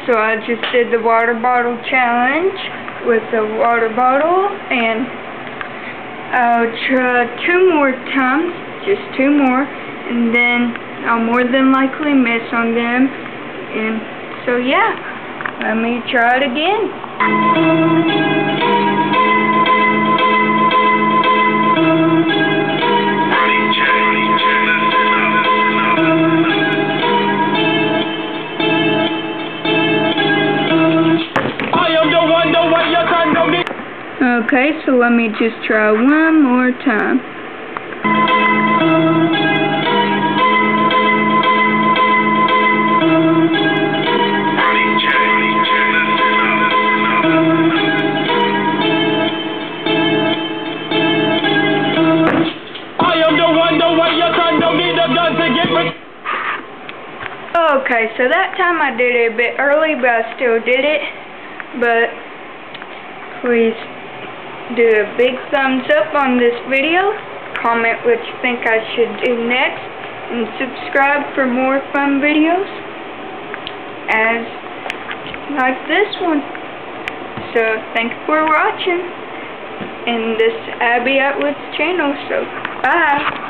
so I just did the water bottle challenge with the water bottle, and I'll try 2 more times, just 2 more, and then I'll more than likely miss on them, and so yeah, let me try it again. Okay, so let me just try one more time. Okay, so that time I did it a bit early, but I still did it. But please do a big thumbs up on this video, comment what you think I should do next, and subscribe for more fun videos as like this one. So thank you for watching in this Abby Atwood's channel. So bye.